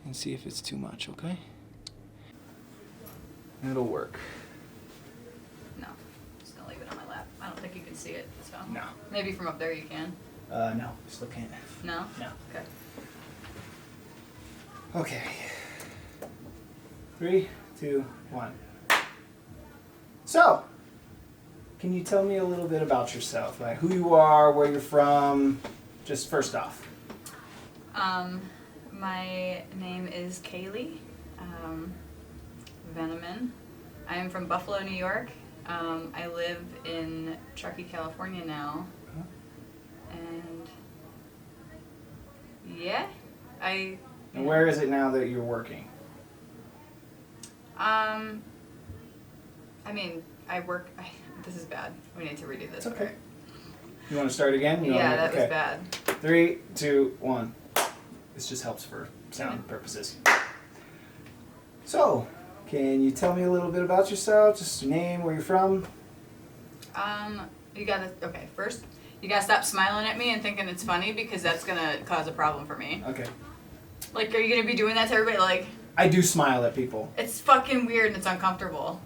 and see if it's too much, okay? It'll work. No, just gonna leave it on my lap. I don't think you can see it, so. No. Maybe from up there you can. No, still can't. No? No. Okay. Okay. 3, 2, 1. So, can you tell me a little bit about yourself? Like who you are, where you're from, just first off. My name is Kaylee Veneman. I am from Buffalo, New York. I live in Truckee, California now. And yeah, And where is it now that you're working? I mean, this is bad. We need to redo this. It's okay. You want to start again? Yeah, that was bad. 3, 2, 1. This just helps for sound purposes. So, can you tell me a little bit about yourself? Just your name, where you're from? First, you gotta stop smiling at me and thinking it's funny because that's gonna cause a problem for me. Okay. Like, are you gonna be doing that to everybody? Like, I do smile at people. it's fucking weird and it's uncomfortable.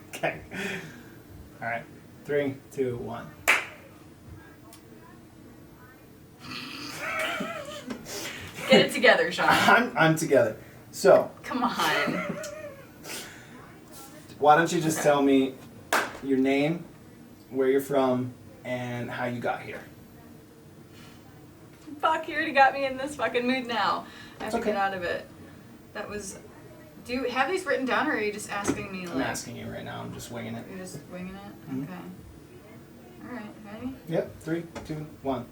Okay. All right. 3, 2, 1. Get it together, Sean. I'm together. So, Come on. why don't you just tell me your name, where you're from, and how you got here? Fuck, you already got me in this fucking mood now. I have to okay. get out of it. Do you have these written down or are you just asking me? I'm asking you right now. I'm just winging it. You're just winging it? Mm-hmm. Okay. Alright, ready? Yep. 3, 2, 1.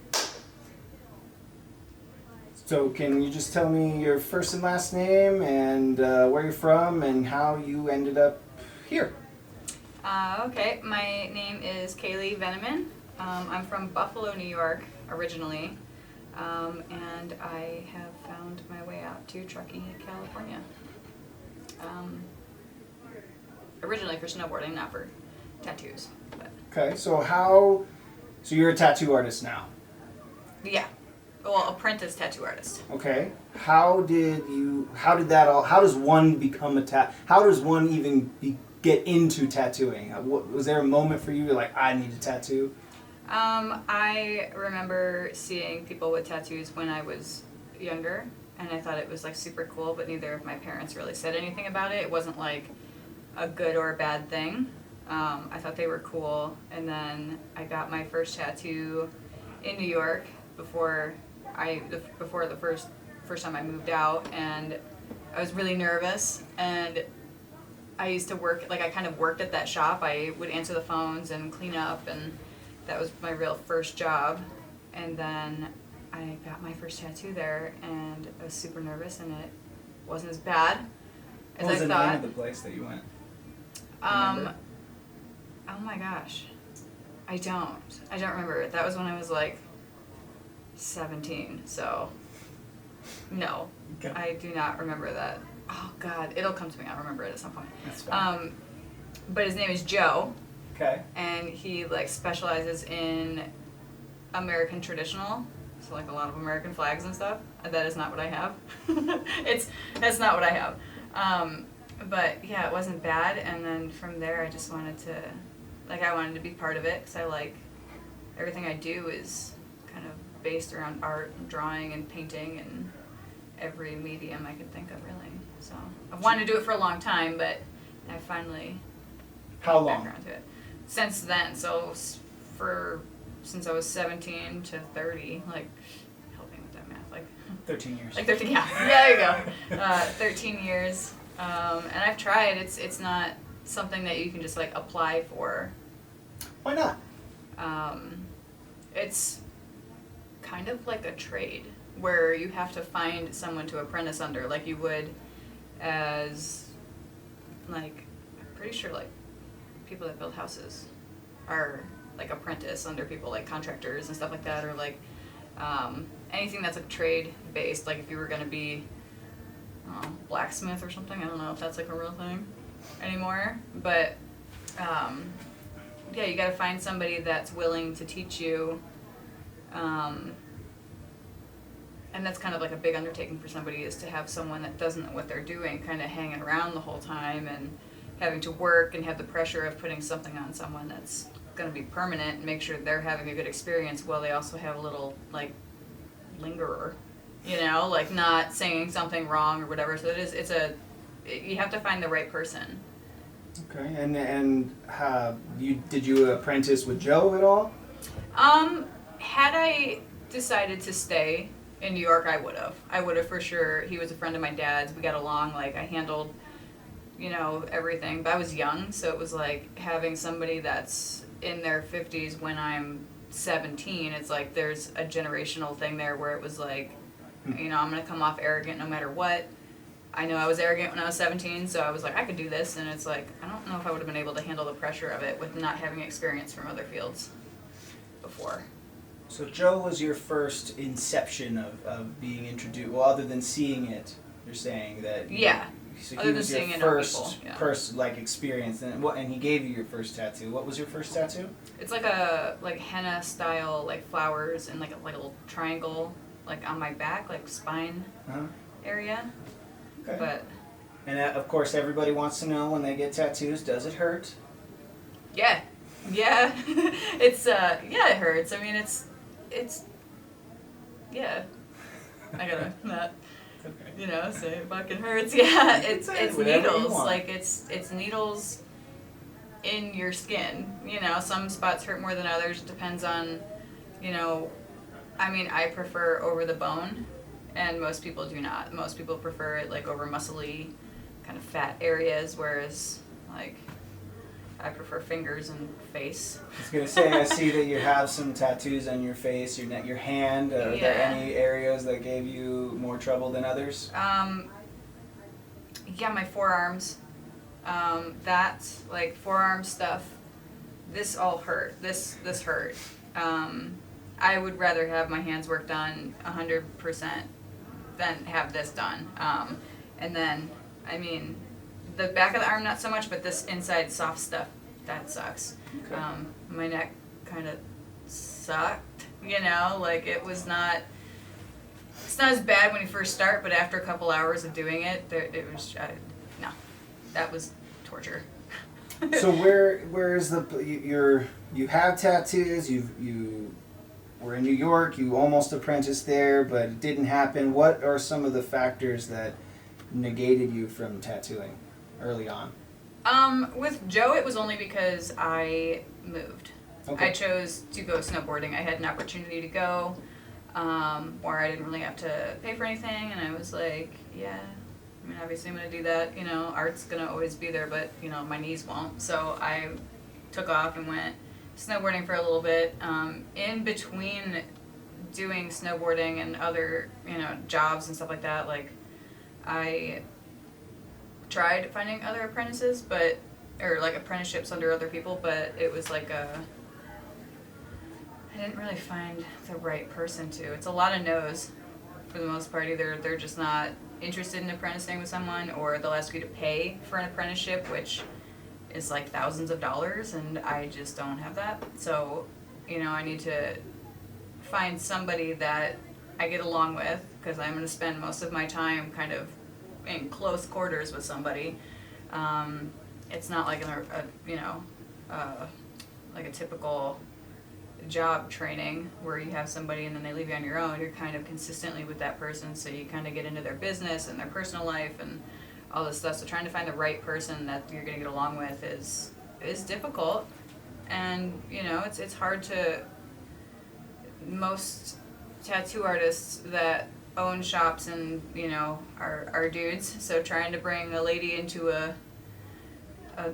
So can you just tell me your first and last name and where you're from and how you ended up here? Okay, my name is Kaylee Veneman. I'm from Buffalo, New York, originally, and I have found my way out to Truckee, California. Originally for snowboarding, not for tattoos. But Okay, so you're a tattoo artist now? yeah, well, apprentice tattoo artist. Okay, how does one become how does one even get into tattooing? Was there a moment for you like, I need a tattoo? I remember seeing people with tattoos when I was younger, and I thought it was like super cool, but neither of my parents really said anything about it. It wasn't like a good or a bad thing. I thought they were cool, and then I got my first tattoo in New York before the first time I moved out, and I was really nervous, and I used to work, like I kind of worked at that shop. I would answer the phones and clean up, and that was my real first job. And then I got my first tattoo there, and I was super nervous, and it wasn't as bad as I thought. What was the name of the place that you went? Remember? Oh my gosh, I don't remember. That was when I was like 17, so no, Okay. I do not remember that. Oh God, it'll come to me. I'll remember it at some point. That's fine. But his name is Joe. Okay. And he like specializes in American traditional, so like a lot of American flags and stuff. And that is not what I have. That's not what I have. But yeah, it wasn't bad. And then from there, I just wanted to be part of it, because I like everything I do is kind of based around art and drawing and painting and every medium I could think of, really. So I've wanted to do it for a long time, but I finally How long? back around to it. Since then, so since I was 17 to 30, like, help me with that math, like 13 years. like 13, yeah, there you go. 13 years, and I've tried. It's not something that you can just like apply for. Why not? It's kind of like a trade where you have to find someone to apprentice under, like you would as, like, I'm pretty sure like people that build houses are like apprentice under people like contractors and stuff like that, or like anything that's like trade based, like if you were going to be blacksmith or something. I don't know if that's like a real thing anymore, but yeah, you got to find somebody that's willing to teach you, and that's kind of like a big undertaking for somebody, is to have someone that doesn't know what they're doing kind of hanging around the whole time and having to work and have the pressure of putting something on someone that's going to be permanent and make sure they're having a good experience while they also have a little like lingerer, you know, like not saying something wrong or whatever. So you have to find the right person. Okay, and did you apprentice with Joe at all? Had I decided to stay in New York, I would have. I would have for sure. He was a friend of my dad's. We got along. Like, I handled, you know, everything. But I was young, so it was like having somebody that's in their 50s when I'm 17. It's like there's a generational thing there where it was like, you know, I'm going to come off arrogant no matter what. I know I was arrogant when I was 17, so I was like, I could do this. And it's like, I don't know if I would have been able to handle the pressure of it with not having experience from other fields before. So Joe was your first inception of being introduced. Well, other than seeing it, you're saying that. Yeah. So Other he than was your seeing it on first people, yeah. person like experience, and he gave you your first tattoo. What was your first tattoo? It's like a henna style, like flowers and like a little triangle, like on my back, like spine area. Okay. But And of course, everybody wants to know when they get tattoos, does it hurt? yeah, it's it hurts. I mean, it's yeah. I gotta not. Okay. You know, say it fucking hurts. Yeah, it's whatever you needles. want. Like it's needles in your skin. You know, some spots hurt more than others. It depends on, you know, I mean, I prefer over the bone, and most people do not. Most people prefer it like over muscly, kind of fat areas, whereas like I prefer fingers and face. I was gonna say, I see that you have some tattoos on your face, your neck, your hand. Are there any areas that gave you more trouble than others? Yeah, my forearms. That like forearm stuff. This all hurt. This hurt. I would rather have my hands work done 100% than have this done. And then, I mean, the back of the arm not so much, but this inside soft stuff, that sucks. Okay. My neck kind of sucked, you know, like it's not as bad when you first start, but after a couple hours of doing it, it was, no, that was torture. So where is you have tattoos, you were in New York, you almost apprenticed there, but it didn't happen. What are some of the factors that negated you from tattooing early on? With Joe, it was only because I moved. Okay. I chose to go snowboarding. I had an opportunity to go, where I didn't really have to pay for anything, and I was like, yeah, I mean, obviously I'm gonna do that, you know, art's gonna always be there, but, you know, my knees won't. So I took off and went snowboarding for a little bit. In between doing snowboarding and other, you know, jobs and stuff like that, like, I tried finding other apprentices, or like apprenticeships under other people, but it was like I didn't really find the right person to. It's a lot of no's for the most part. Either they're just not interested in apprenticing with someone, or they'll ask you to pay for an apprenticeship, which is like thousands of dollars, and I just don't have that. So, you know, I need to find somebody that I get along with, because I'm going to spend most of my time kind of in close quarters with somebody. It's not like like a typical job training where you have somebody and then they leave you on your own. You're kind of consistently with that person, so you kind of get into their business and their personal life and all this stuff. So trying to find the right person that you're going to get along with is difficult, and you know, it's hard to. Most tattoo artists that own shops and, you know, are dudes, so trying to bring a lady into a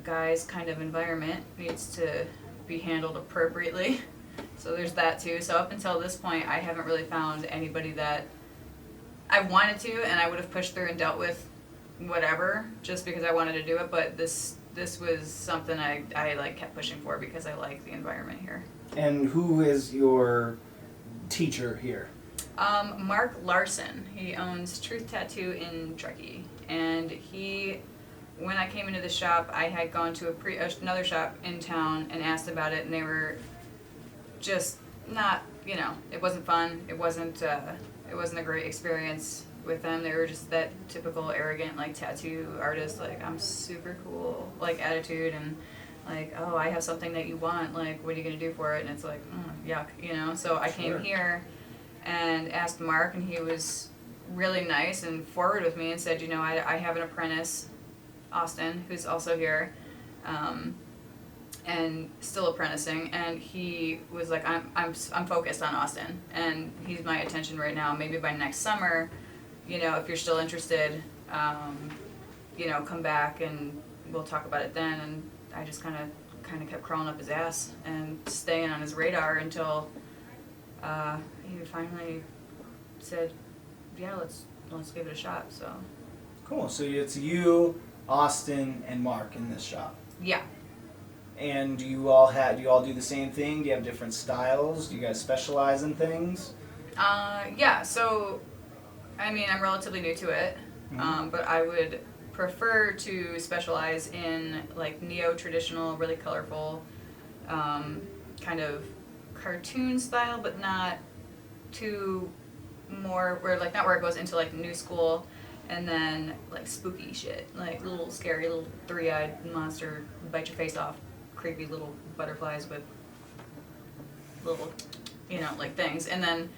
guy's kind of environment needs to be handled appropriately. So there's that too. So up until this point, I haven't really found anybody that I wanted to, and I would have pushed through and dealt with whatever just because I wanted to do it. But this was something I like kept pushing for because I like the environment here. And who is your teacher here? Mark Larson. He owns Truth Tattoo in Truckee, and when I came into the shop, I had gone to another shop in town and asked about it, and they were just not, you know, it wasn't fun. It wasn't it wasn't a great experience with them. They were just that typical arrogant, like, tattoo artist, like, I'm super cool, like, attitude, and like, oh, I have something that you want, like, what are you gonna do for it? And it's like, yuck, you know. So I came here and asked Mark, and he was really nice and forward with me and said, you know, I have an apprentice, Austin, who's also here, and still apprenticing, and he was like, I'm focused on Austin, and he's my attention right now. Maybe by next summer, you know, if you're still interested, you know, come back and we'll talk about it then. And I just kind of kept crawling up his ass and staying on his radar until he finally said, yeah, let's give it a shot. So Cool. So it's you, Austin, and Mark in this shop. yeah. And do you all do the same thing? Do you have different styles? Do you guys specialize in things? Yeah, so I mean, I'm relatively new to it, but I would prefer to specialize in like neo-traditional, really colorful, kind of cartoon style, but not too more where like not where it goes into like new school, and then like spooky shit, like little scary little three-eyed monster bite your face off, creepy little butterflies with little, you know, like things. And then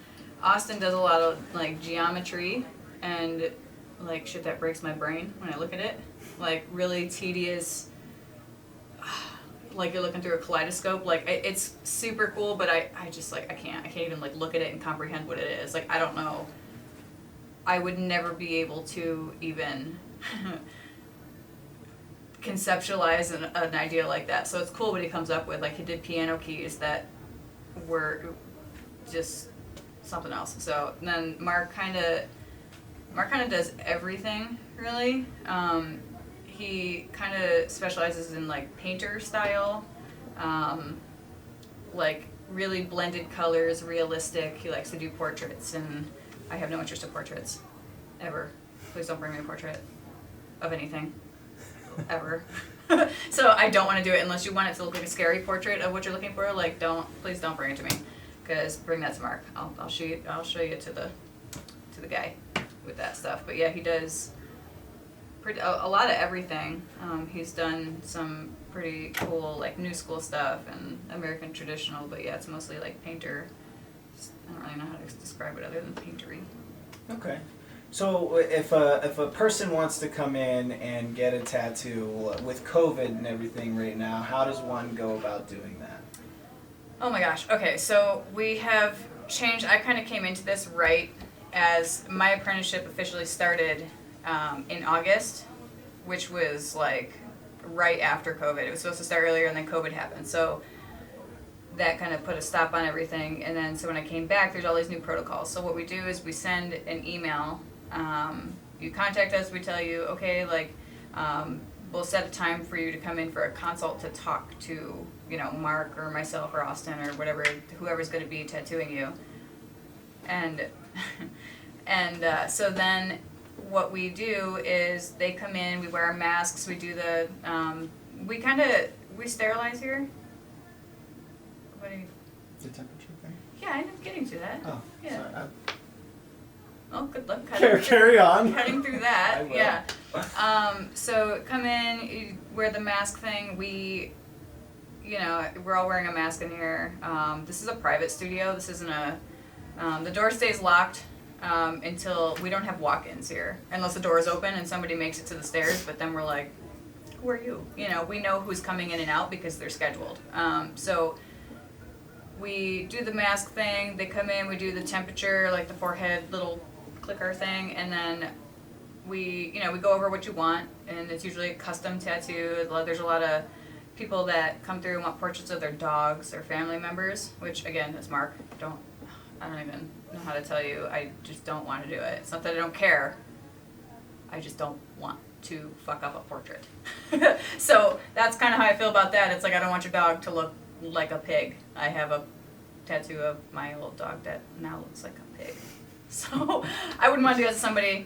Austin does a lot of like geometry and like shit that breaks my brain when I look at it, like really tedious, like you're looking through a kaleidoscope. Like it's super cool, but I just like I can't even like look at it and comprehend what it is. Like I don't know, I would never be able to even conceptualize an idea like that. So it's cool what he comes up with. Like he did piano keys that were just something else. So then Mark kind of does everything really. He kind of specializes in like painter style, like really blended colors, realistic. He likes to do portraits, and I have no interest in portraits ever. Please don't bring me a portrait of anything ever. So I don't want to do it unless you want it to look like a scary portrait of what you're looking for. Like please don't bring it to me, because bring that to Mark. I'll show you to the guy with that stuff. But yeah, he does a lot of everything. He's done some pretty cool like new school stuff and American traditional, but yeah, it's mostly like painter. I don't really know how to describe it other than paintery. Okay. So if a person wants to come in and get a tattoo with COVID and everything right now, how does one go about doing that? Oh my gosh. Okay, so we have changed. I kind of came into this right as my apprenticeship officially started in August, which was like right after COVID. It was supposed to start earlier, and then COVID happened. So that kind of put a stop on everything. And then so when I came back, there's all these new protocols. So what we do is we send an email. You contact us. We tell you, okay, like we'll set a time for you to come in for a consult to talk to, you know, Mark or myself or Austin or whatever, whoever's going to be tattooing you. And so then what we do is they come in, we wear our masks, we do the we sterilize here. What do you? The temperature thing? Yeah, I ended up getting to that. Oh, yeah. Sorry. Oh, good luck Carry on. cutting through that. I will. Yeah. So come in, you wear the mask thing. We, you know, we're all wearing a mask in here. This is a private studio. This isn't a. The door stays locked until we don't have walk-ins here, unless the door is open and somebody makes it to the stairs. But then we're like, who are you? You know, we know who's coming in and out because they're scheduled. So we do the mask thing. They come in. We do the temperature, like the forehead little clicker thing, and then we go over what you want, and it's usually a custom tattoo. There's a lot of people that come through and want portraits of their dogs or family members, which again, as Mark, I don't even know how to tell you. I just don't want to do it. It's not that I don't care. I just don't want to fuck up a portrait. So that's kind of how I feel about that. It's like I don't want your dog to look like a pig. I have a tattoo of my old dog that now looks like a pig. So I wouldn't want to do that to somebody.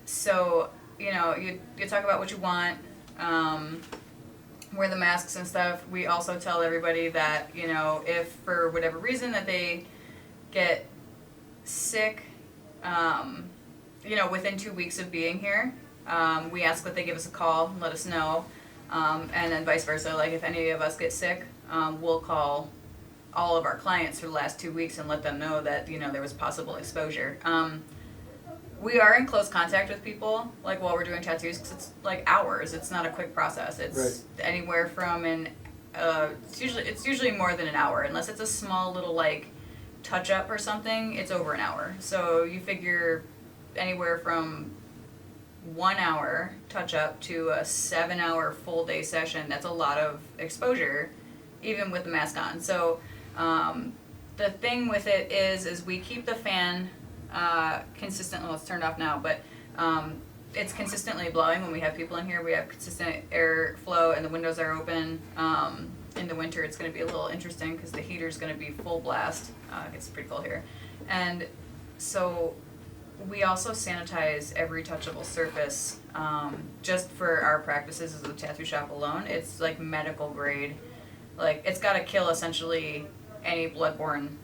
So, you know, you talk about what you want, wear the masks and stuff. We also tell everybody that, you know, if for whatever reason that they get sick, within 2 weeks of being here, we ask that they give us a call and let us know. And then vice versa, like if any of us get sick, we'll call all of our clients for the last 2 weeks and let them know that, there was possible exposure. We are in close contact with people, like while we're doing tattoos, because it's like hours. It's not a quick process. It's anywhere from it's usually more than an hour, unless it's a small little like touch up or something. It's over an hour. So you figure anywhere from 1 hour touch up to a 7-hour full day session. That's a lot of exposure, even with the mask on. So the thing with it is we keep the fan consistently. Well, it's turned off now, but it's consistently blowing when we have people in here. We have consistent air flow and the windows are open. In the winter, it's going to be a little interesting because the heater's going to be full blast. It gets pretty cold here. And so we also sanitize every touchable surface just for our practices as a tattoo shop alone. It's like medical grade. Like, it's got to kill essentially any bloodborne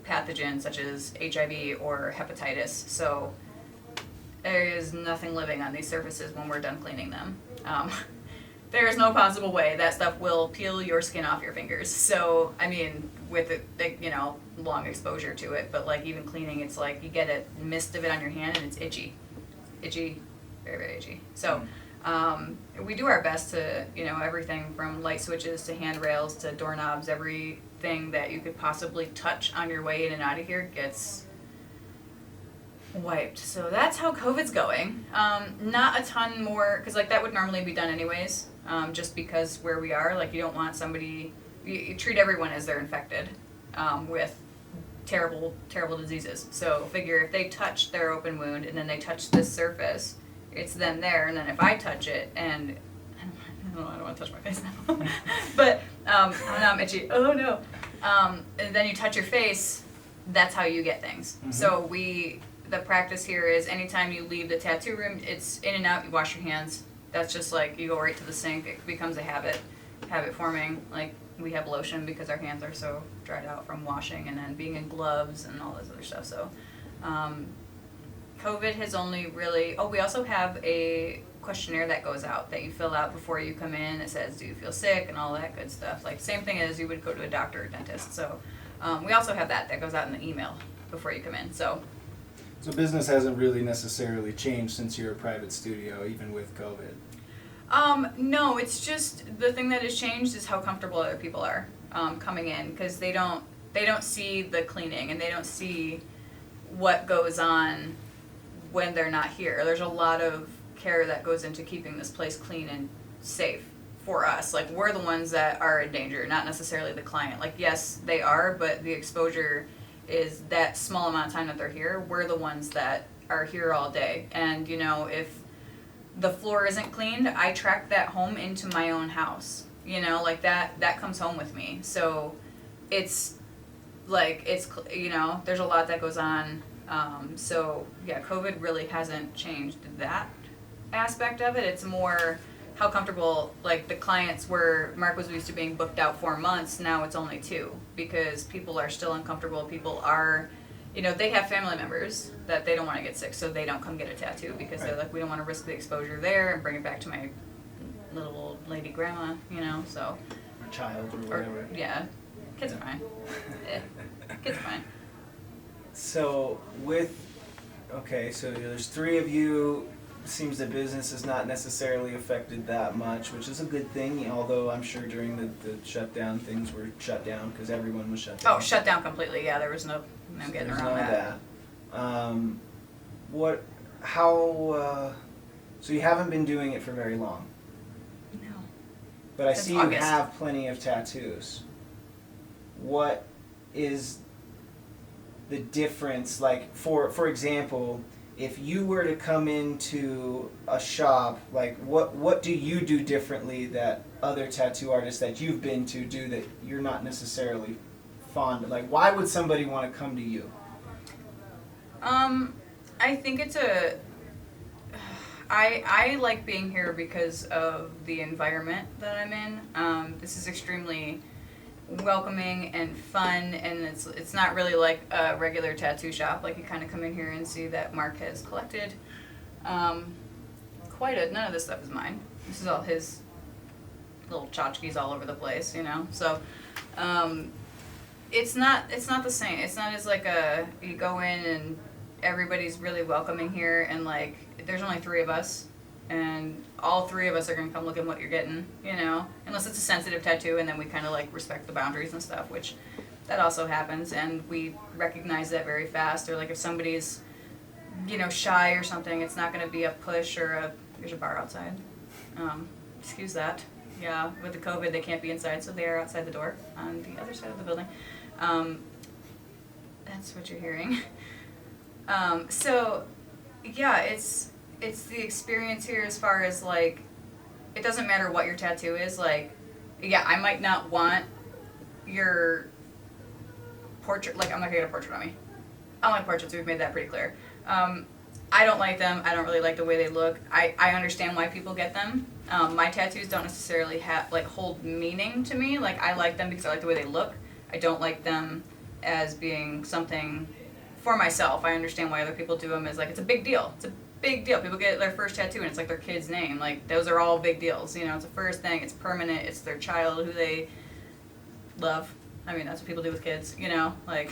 pathogen such as HIV or hepatitis. So there is nothing living on these surfaces when we're done cleaning them. There is no possible way that stuff will peel your skin off your fingers. So, I mean, with long exposure to it, but like even cleaning, it's like you get a mist of it on your hand and it's itchy, very, very itchy. So, we do our best to, everything from light switches to handrails to doorknobs, everything that you could possibly touch on your way in and out of here gets wiped. So that's how COVID's going. Not a ton more, because like that would normally be done anyways, just because where we are, like you don't want somebody, you treat everyone as they're infected with terrible, terrible diseases. So figure if they touch their open wound and then they touch this surface, it's then there, and then if I touch it and I don't want to touch my face now, but now I'm itchy. Oh no! And then you touch your face. That's how you get things. Mm-hmm. So the practice here is anytime you leave the tattoo room, it's in and out. You wash your hands. That's just like you go right to the sink. It becomes a habit forming. Like we have lotion because our hands are so dried out from washing and then being in gloves and all this other stuff. So. COVID has only really, we also have a questionnaire that goes out that you fill out before you come in. It says, do you feel sick and all that good stuff. Like same thing as you would go to a doctor or dentist. So we also have that goes out in the email before you come in. So business hasn't really necessarily changed since you're a private studio, even with COVID. No, it's just the thing that has changed is how comfortable other people are coming in, because they don't see the cleaning and they don't see what goes on when they're not here. There's a lot of care that goes into keeping this place clean and safe for us. Like we're the ones that are in danger, not necessarily the client. Like yes, they are, but the exposure is that small amount of time that they're here. We're the ones that are here all day. And if the floor isn't cleaned, I track that home into my own house. Like that comes home with me. So it's like there's a lot that goes on. So yeah, COVID really hasn't changed that aspect of it. It's more how comfortable, like the clients were, Mark was used to being booked out 4 months, now it's only 2 because people are still uncomfortable. People are, they have family members that they don't want to get sick, so they don't come get a tattoo because they're like, we don't want to risk the exposure there and bring it back to my little old lady grandma, so. Or child or whatever. Yeah, kids are fine. Kids are fine. So so there's 3 of you. Seems the business is not necessarily affected that much, which is a good thing, although I'm sure during the shutdown things were shut down because everyone was shut down. Oh, shut down completely, yeah, there was no getting around that. So you haven't been doing it for very long? No. But I Since see August. You have plenty of tattoos. What is the difference, like for example, if you were to come into a shop, like what do you do differently that other tattoo artists that you've been to do that you're not necessarily fond of? Like why would somebody want to come to you? I think it's I like being here because of the environment that I'm in. This is extremely welcoming and fun, and it's not really like a regular tattoo shop. Like you kind of come in here and see that Mark has collected none of this stuff is mine. This is all his little tchotchkes all over the place, So it's not the same. It's not as like you go in and everybody's really welcoming here, and like there's only 3 of us, and all 3 of us are gonna come look at what you're getting, unless it's a sensitive tattoo, and then we kind of like respect the boundaries and stuff, which that also happens, and we recognize that very fast. Or like if somebody's shy or something, it's not gonna be a push or there's a bar outside. Excuse that. Yeah, with the COVID, they can't be inside, so they are outside the door on the other side of the building. That's what you're hearing. So, yeah, it's the experience here as far as, like, it doesn't matter what your tattoo is. Like, yeah, I might not want your portrait. Like, I'm not going to get a portrait on me. I don't like portraits. We've made that pretty clear. I don't like them. I don't really like the way they look. I understand why people get them. My tattoos don't necessarily hold meaning to me. Like, I like them because I like the way they look. I don't like them as being something for myself. I understand why other people do them. It's a big deal. It's a big deal. People get their first tattoo and it's like their kid's name. Like, those are all big deals. It's a first thing. It's permanent. It's their child who they love. I mean, that's what people do with kids, Like,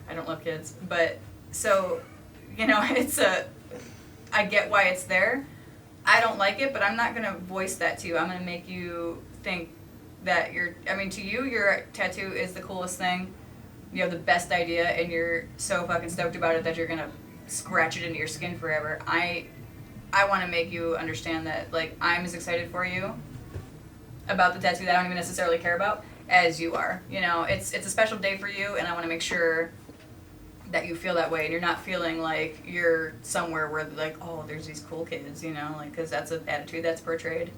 I don't love kids. But, so, I get why it's there. I don't like it, but I'm not going to voice that to you. I'm going to make you think that to you, your tattoo is the coolest thing. You have the best idea, and you're so fucking stoked about it that you're going to scratch it into your skin forever. I want to make you understand that, like, I'm as excited for you about the tattoo that I don't even necessarily care about as you are. It's a special day for you, and I want to make sure that you feel that way, and you're not feeling like you're somewhere where like, oh, there's these cool kids, because that's an attitude that's portrayed,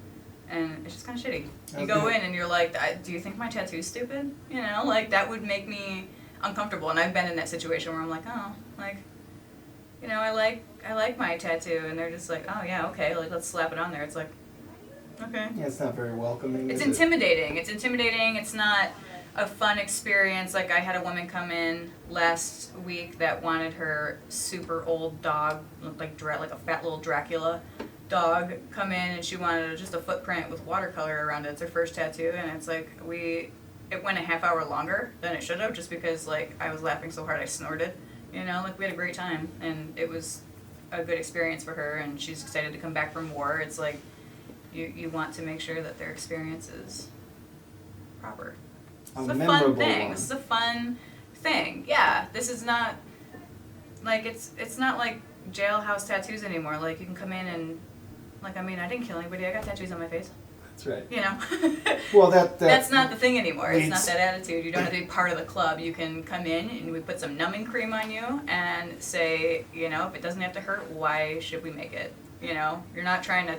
and it's just kind of shitty. You go in and you're like, do you think my tattoo's stupid? Like, that would make me uncomfortable, and I've been in that situation where I'm like, oh, like, I like my tattoo, and they're just like, oh yeah, okay, like, let's slap it on there. It's like, okay. Yeah, it's not very welcoming. It's intimidating. It's intimidating. It's not a fun experience. Like, I had a woman come in last week that wanted her super old dog, looked like a fat little Dracula dog, come in, and she wanted just a footprint with watercolor around it. It's her first tattoo, and it's like it went a half hour longer than it should have, just because like I was laughing so hard I snorted. Like, we had a great time, and it was a good experience for her, and she's excited to come back for more. It's like you want to make sure that their experience is proper. This is a fun thing. This is a fun thing. Yeah, this is not like it's not like jailhouse tattoos anymore. Like, you can come in and like, I didn't kill anybody. I got tattoos on my face. That's right. Well, that's not the thing anymore. It's not that attitude. You don't have to be part of the club. You can come in and we put some numbing cream on you and say, if it doesn't have to hurt, why should we make it? You're not trying to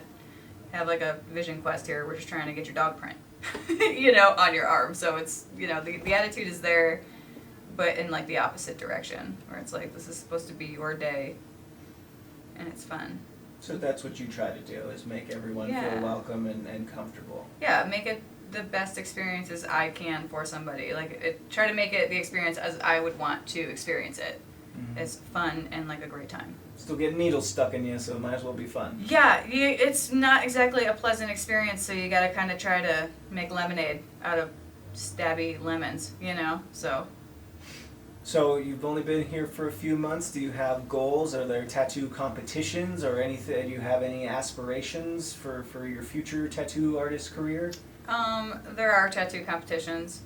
have like a vision quest here. We're just trying to get your dog print. On your arm. So it's, the attitude is there, but in like the opposite direction, where it's like, this is supposed to be your day, and it's fun. So that's what you try to do, is make everyone feel welcome and comfortable. Yeah, make it the best experience as I can for somebody. Like, try to make it the experience as I would want to experience it. Mm-hmm. It's fun and like a great time. Still get needles stuck in you, so it might as well be fun. Yeah, it's not exactly a pleasant experience, so you gotta kind of try to make lemonade out of stabby lemons, So you've only been here for a few months. Do you have goals? Are there tattoo competitions or anything? Do you have any aspirations for your future tattoo artist career? There are tattoo competitions.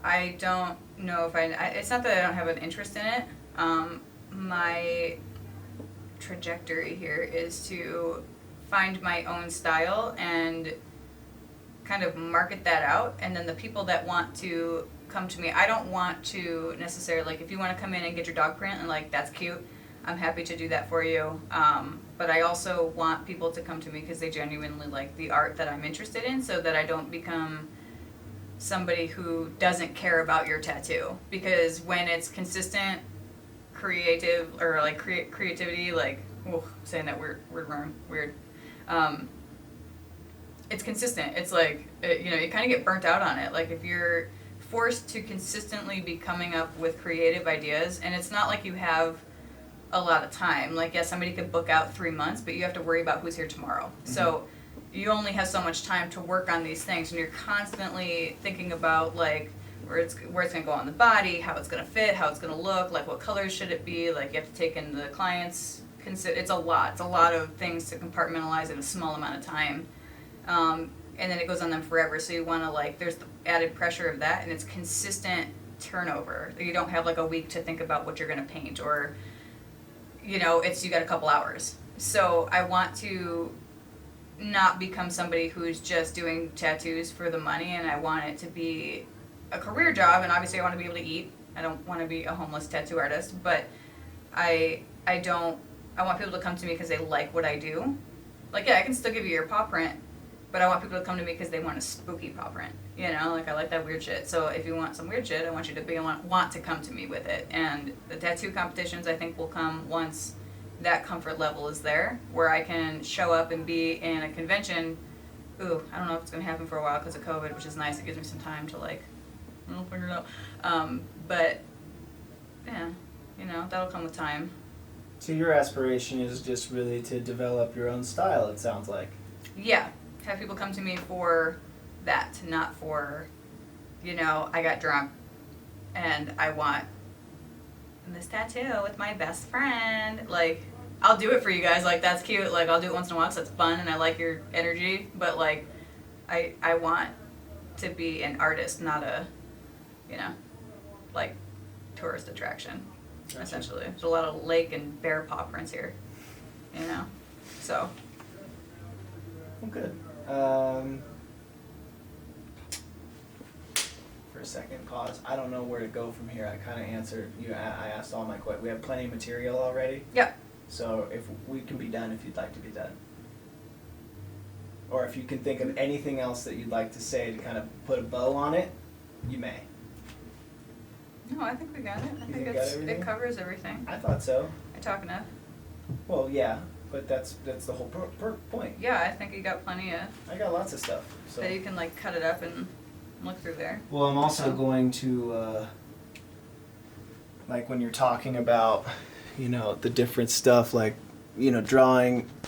I don't know if it's not that I don't have an interest in it. My trajectory here is to find my own style and kind of market that out, and then the people that want to come to me, I don't want to necessarily, like, if you want to come in and get your dog print and like, that's cute, I'm happy to do that for you, but I also want people to come to me because they genuinely like the art that I'm interested in, so that I don't become somebody who doesn't care about your tattoo. Because when it's consistent creative or like creativity, like, saying that weird it's consistent. It's like, you know, you kind of get burnt out on it. Like if you're forced to consistently be coming up with creative ideas, and it's not like you have a lot of time. Like, yeah, somebody could book out 3 months, but you have to worry about who's here tomorrow. Mm-hmm. So you only have so much time to work on these things, and you're constantly thinking about like where it's gonna go on the body, how it's gonna fit, how it's gonna look, like what colors should it be. Like you have to take in the client's it's a lot. It's a lot of things to compartmentalize in a small amount of time. And then it goes on them forever. So you want to like, there's the added pressure of that, and it's consistent turnover. You don't have like a week to think about what you're going to paint, or, you know, you got a couple hours. So I want to not become somebody who's just doing tattoos for the money, and I want it to be a career job. And obviously I want to be able to eat. I don't want to be a homeless tattoo artist, but I want people to come to me because they like what I do. Like, yeah, I can still give you your paw print, but I want people to come to me because they want a spooky paw print. You know, like I like that weird shit. So if you want some weird shit, I want you to want to come to me with it. And the tattoo competitions, I think, will come once that comfort level is there, where I can show up and be in a convention. Ooh, I don't know if it's going to happen for a while because of COVID, which is nice. It gives me some time to like, I'll figure it out. But yeah, you know, that'll come with time. So your aspiration is just really to develop your own style, it sounds like. Yeah, have people come to me for that, not for, you know, I got drunk and I want this tattoo with my best friend. Like, I'll do it for you guys. Like, that's cute. Like, I'll do it once in a while because it's fun and I like your energy. But, like, I want to be an artist, not a, you know, like, tourist attraction. Gotcha. Essentially. There's a lot of lake and bear paw prints here, you know? So. Well, good. For a second, pause. I don't know where to go from here. I kind of answered you. I asked all my questions. We have plenty of material already. Yep. So if we can be done, if you'd like to be done, or if you can think of anything else that you'd like to say to kind of put a bow on it, you may. No, I think we got it. I think it covers everything. I thought so. I talk enough. Well, yeah, but that's the whole point. Yeah, I think you got plenty of I got lots of stuff. So that you can like cut it up and look through there. Well, I'm also going to, like when you're talking about, you know, the different stuff, like, you know, drawing